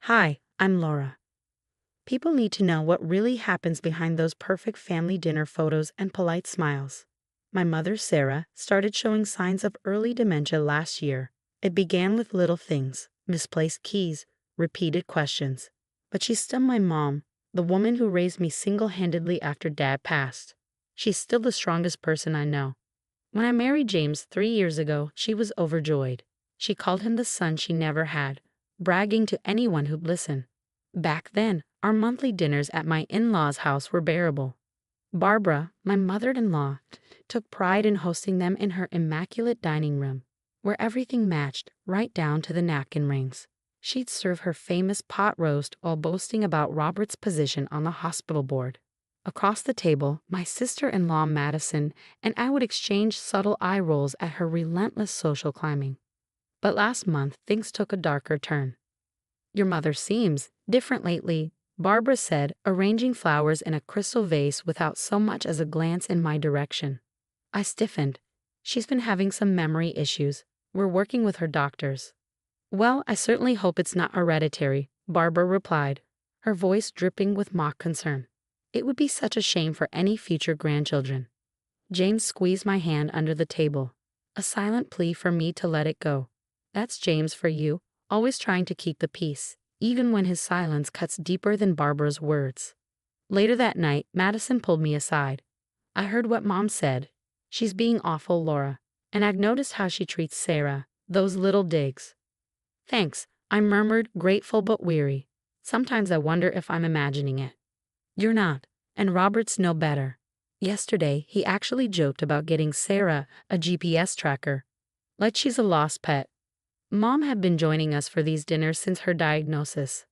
Hi, I'm Laura. People need to know what really happens behind those perfect family dinner photos and polite smiles. My mother, Sarah, started showing signs of early dementia last year. It began with little things, misplaced keys, repeated questions. But she's still my mom, the woman who raised me single-handedly after Dad passed. She's still the strongest person I know. When I married James 3 years ago, she was overjoyed. She called him the son she never had, bragging to anyone who'd listen. Back then, our monthly dinners at my in-laws' house were bearable. Barbara, my mother-in-law, took pride in hosting them in her immaculate dining room, where everything matched, right down to the napkin rings. She'd serve her famous pot roast while boasting about Robert's position on the hospital board. Across the table, my sister-in-law Madison and I would exchange subtle eye rolls at her relentless social climbing. But last month, things took a darker turn. "Your mother seems different lately," Barbara said, arranging flowers in a crystal vase without so much as a glance in my direction. I stiffened. "She's been having some memory issues. We're working with her doctors." "Well, I certainly hope it's not hereditary," Barbara replied, her voice dripping with mock concern. "It would be such a shame for any future grandchildren." James squeezed my hand under the table, a silent plea for me to let it go. That's James for you, always trying to keep the peace, even when his silence cuts deeper than Barbara's words. Later that night, Madison pulled me aside. "I heard what Mom said. She's being awful, Laura. And I've noticed how she treats Sarah, those little digs." "Thanks," I murmured, grateful but weary. Sometimes I wonder if I'm imagining it. "You're not, and Robert's no better. Yesterday, he actually joked about getting Sarah a GPS tracker, like she's a lost pet. Mom had been joining us for these dinners since her diagnosis.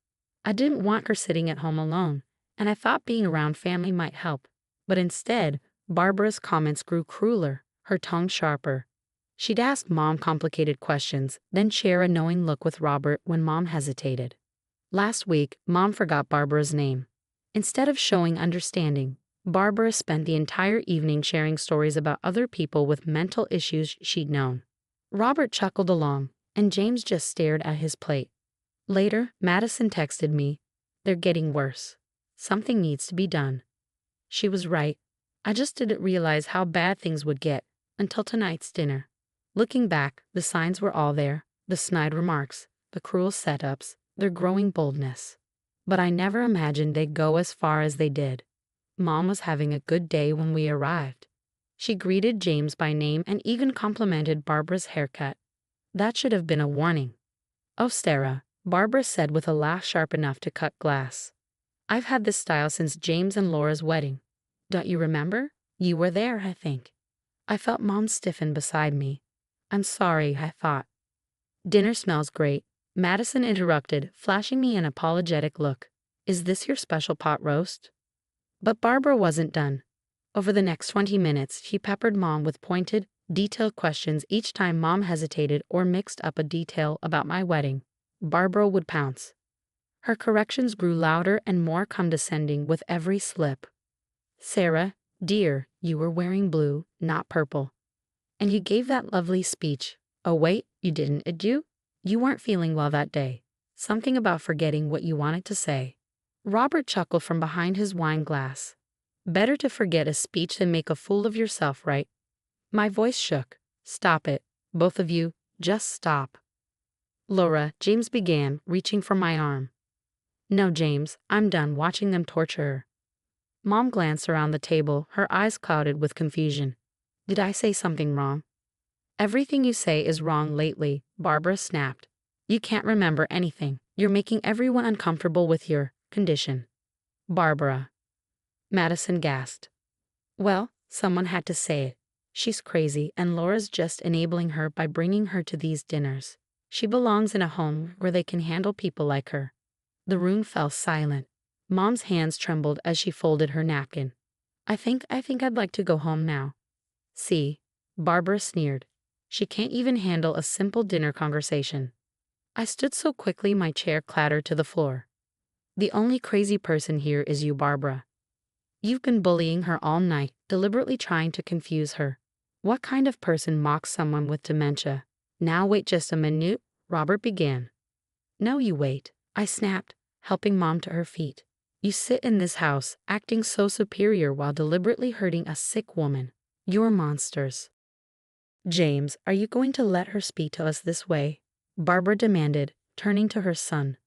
I didn't want her sitting at home alone, and I thought being around family might help. But instead, Barbara's comments grew crueler, her tongue sharper. She'd ask Mom complicated questions, then share a knowing look with Robert when Mom hesitated. Last week, Mom forgot Barbara's name. Instead of showing understanding, Barbara spent the entire evening sharing stories about other people with mental issues she'd known. Robert chuckled along, and James just stared at his plate. Later, Madison texted me, "They're getting worse. Something needs to be done." She was right. I just didn't realize how bad things would get until tonight's dinner. Looking back, the signs were all there, the snide remarks, the cruel setups, their growing boldness. But I never imagined they'd go as far as they did. Mom was having a good day when we arrived. She greeted James by name and even complimented Barbara's haircut. That should have been a warning. "Oh, Sarah," Barbara said with a laugh sharp enough to cut glass. "I've had this style since James and Laura's wedding. Don't you remember? You were there, I think." I felt Mom stiffen beside me. "I'm sorry," I thought. "Dinner smells great," Madison interrupted, flashing me an apologetic look. "Is this your special pot roast?" But Barbara wasn't done. Over the next 20 minutes, she peppered Mom with pointed, detailed questions each time Mom hesitated or mixed up a detail about my wedding. Barbara would pounce. Her corrections grew louder and more condescending with every slip. "Sarah, dear, you were wearing blue, not purple. And you gave that lovely speech. Oh wait, you didn't, did you? You weren't feeling well that day. Something about forgetting what you wanted to say." Robert chuckled from behind his wine glass. "Better to forget a speech than make a fool of yourself, right?" My voice shook. "Stop it. Both of you, just stop." "Laura," James began, reaching for my arm. "No, James, I'm done watching them torture her." Mom glanced around the table, her eyes clouded with confusion. "Did I say something wrong?" "Everything you say is wrong lately," Barbara snapped. "You can't remember anything. You're making everyone uncomfortable with your condition." "Barbara." Madison gasped. "Well, someone had to say it. She's crazy, and Laura's just enabling her by bringing her to these dinners. She belongs in a home where they can handle people like her." The room fell silent. Mom's hands trembled as she folded her napkin. I think I'd like to go home now." "See," Barbara sneered. "She can't even handle a simple dinner conversation." I stood so quickly my chair clattered to the floor. "The only crazy person here is you, Barbara. You've been bullying her all night, deliberately trying to confuse her. What kind of person mocks someone with dementia?" "Now wait just a minute," Robert began. "No, you wait," I snapped, helping Mom to her feet. You sit in this house, acting so superior while deliberately hurting a sick woman. You're monsters. James, are you going to let her speak to us this way? Barbara demanded, turning to her son.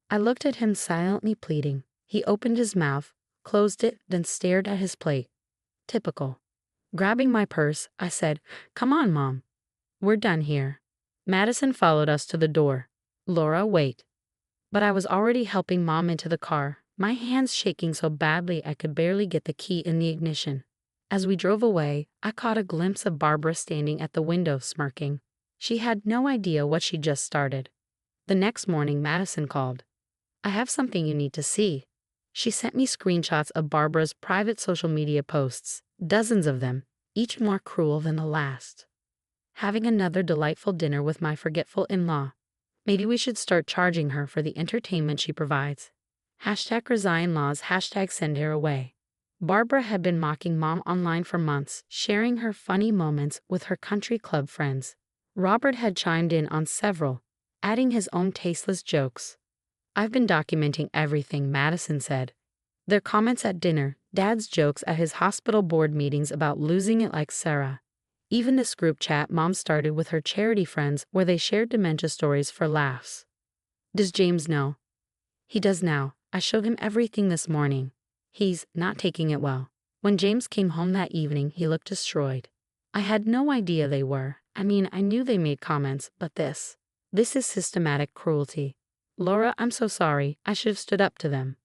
I looked at him silently pleading. He opened his mouth, closed it, then stared at his plate. Typical. Grabbing my purse, I said, "Come on, Mom. We're done here." Madison followed us to the door. "Laura, wait." But I was already helping Mom into the car, my hands shaking so badly I could barely get the key in the ignition. As we drove away, I caught a glimpse of Barbara standing at the window smirking. She had no idea what she just started. The next morning, Madison called. "I have something you need to see." She sent me screenshots of Barbara's private social media posts, dozens of them, each more cruel than the last. Having another delightful dinner with my forgetful in-law. Maybe we should start charging her for the entertainment she provides. #resign laws, #send her away. Barbara had been mocking Mom online for months, sharing her funny moments with her country club friends. Robert had chimed in on several, adding his own tasteless jokes. "I've been documenting everything," Madison said. Their comments at dinner, Dad's jokes at his hospital board meetings about losing it like Sarah. Even this group chat Mom started with her charity friends where they shared dementia stories for laughs. "Does James know?" "He does now. I showed him everything this morning. He's not taking it well." When James came home that evening, he looked destroyed. I had no idea they were. I mean, I knew they made comments, but this is systematic cruelty. "Laura, I'm so sorry. I should have stood up to them."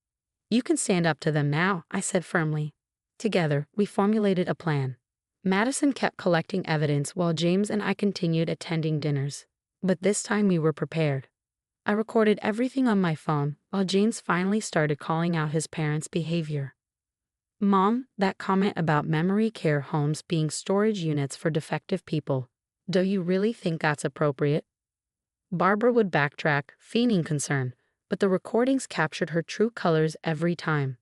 "You can stand up to them now," I said firmly. Together, we formulated a plan. Madison kept collecting evidence while James and I continued attending dinners. But this time we were prepared. I recorded everything on my phone while James finally started calling out his parents' behavior. "Mom, that comment about memory care homes being storage units for defective people, do you really think that's appropriate?" Barbara would backtrack, feigning concern, but the recordings captured her true colors every time.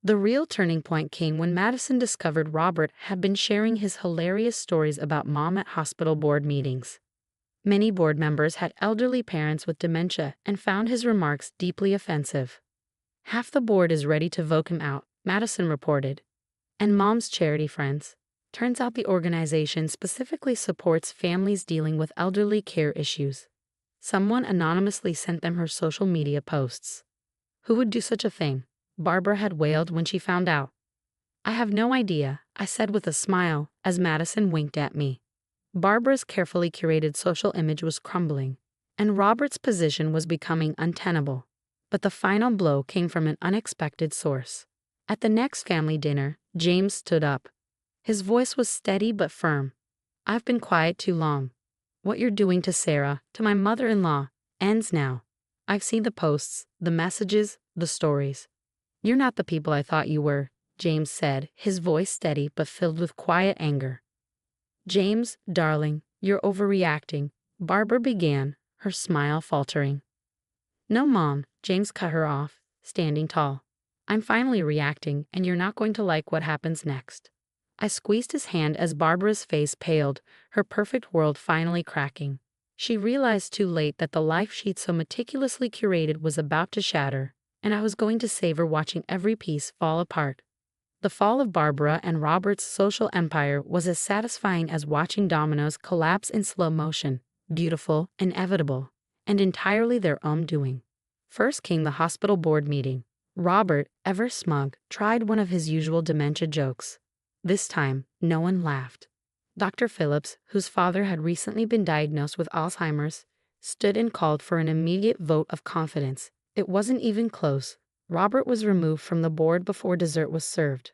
The real turning point came when Madison discovered Robert had been sharing his hilarious stories about Mom at hospital board meetings. Many board members had elderly parents with dementia and found his remarks deeply offensive. "Half the board is ready to vote him out," Madison reported. "And Mom's charity friends. Turns out the organization specifically supports families dealing with elderly care issues." Someone anonymously sent them her social media posts. "Who would do such a thing?" Barbara had wailed when she found out. "I have no idea," I said with a smile as Madison winked at me. Barbara's carefully curated social image was crumbling, and Robert's position was becoming untenable. But the final blow came from an unexpected source. At the next family dinner, James stood up. His voice was steady but firm. "I've been quiet too long. What you're doing to Sarah, to my mother-in-law, ends now. I've seen the posts, the messages, the stories. You're not the people I thought you were," James said, his voice steady but filled with quiet anger. "James, darling, you're overreacting," Barbara began, her smile faltering. "No, Mom," James cut her off, standing tall. "I'm finally reacting, and you're not going to like what happens next." I squeezed his hand as Barbara's face paled, her perfect world finally cracking. She realized too late that the life she'd so meticulously curated was about to shatter, and I was going to savor watching every piece fall apart. The fall of Barbara and Robert's social empire was as satisfying as watching dominoes collapse in slow motion, beautiful, inevitable, and entirely their own doing. First came the hospital board meeting. Robert, ever smug, tried one of his usual dementia jokes. This time, no one laughed. Dr. Phillips, whose father had recently been diagnosed with Alzheimer's, stood and called for an immediate vote of confidence. It wasn't even close. Robert was removed from the board before dessert was served.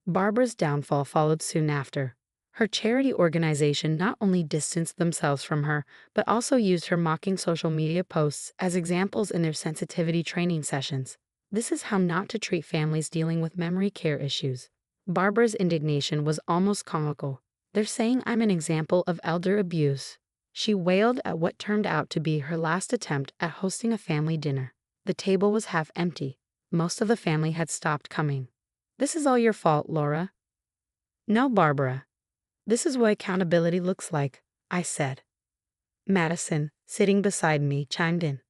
Barbara's downfall followed soon after. Her charity organization not only distanced themselves from her, but also used her mocking social media posts as examples in their sensitivity training sessions. This is how not to treat families dealing with memory care issues. Barbara's indignation was almost comical. "They're saying I'm an example of elder abuse." She wailed at what turned out to be her last attempt at hosting a family dinner. The table was half empty. Most of the family had stopped coming. "This is all your fault, Laura." "No, Barbara. This is what accountability looks like," I said. Madison, sitting beside me, chimed in.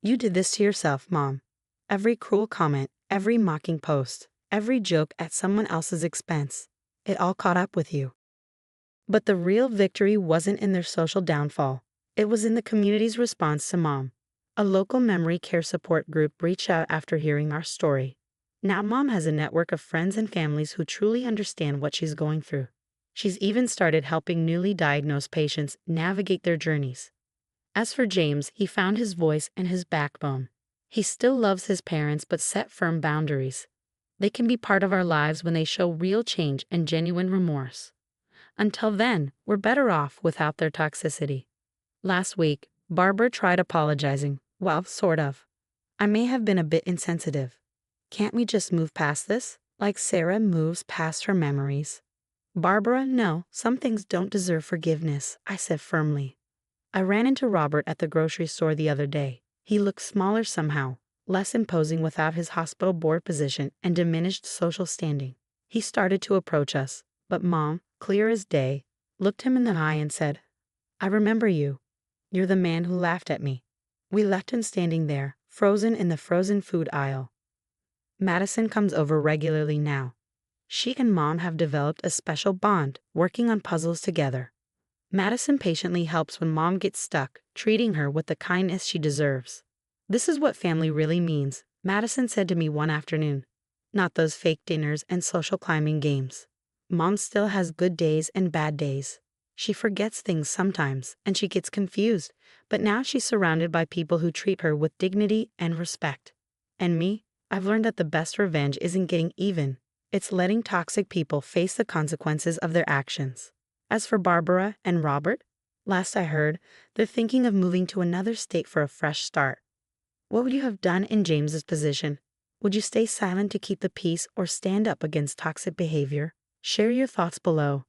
You did this to yourself, Mom. Every cruel comment, every mocking post, every joke at someone else's expense. It all caught up with you. But the real victory wasn't in their social downfall. It was in the community's response to Mom. A local memory care support group reached out after hearing our story. Now Mom has a network of friends and families who truly understand what she's going through. She's even started helping newly diagnosed patients navigate their journeys. As for James, he found his voice and his backbone. He still loves his parents but set firm boundaries. They can be part of our lives when they show real change and genuine remorse. Until then, we're better off without their toxicity. Last week, Barbara tried apologizing. Well, sort of. I may have been a bit insensitive. Can't we just move past this? Like Sarah moves past her memories. Barbara, no, some things don't deserve forgiveness, I said firmly. I ran into Robert at the grocery store the other day. He looked smaller somehow, less imposing without his hospital board position and diminished social standing. He started to approach us, but Mom, clear as day, looked him in the eye and said, I remember you. You're the man who laughed at me. We left him standing there, frozen in the frozen food aisle. Madison comes over regularly now. She and Mom have developed a special bond, working on puzzles together. Madison patiently helps when Mom gets stuck, treating her with the kindness she deserves. This is what family really means, Madison said to me one afternoon. Not those fake dinners and social climbing games. Mom still has good days and bad days. She forgets things sometimes, and she gets confused, but now she's surrounded by people who treat her with dignity and respect. And me, I've learned that the best revenge isn't getting even. It's letting toxic people face the consequences of their actions. As for Barbara and Robert, last I heard, they're thinking of moving to another state for a fresh start. What would you have done in James's position? Would you stay silent to keep the peace or stand up against toxic behavior? Share your thoughts below.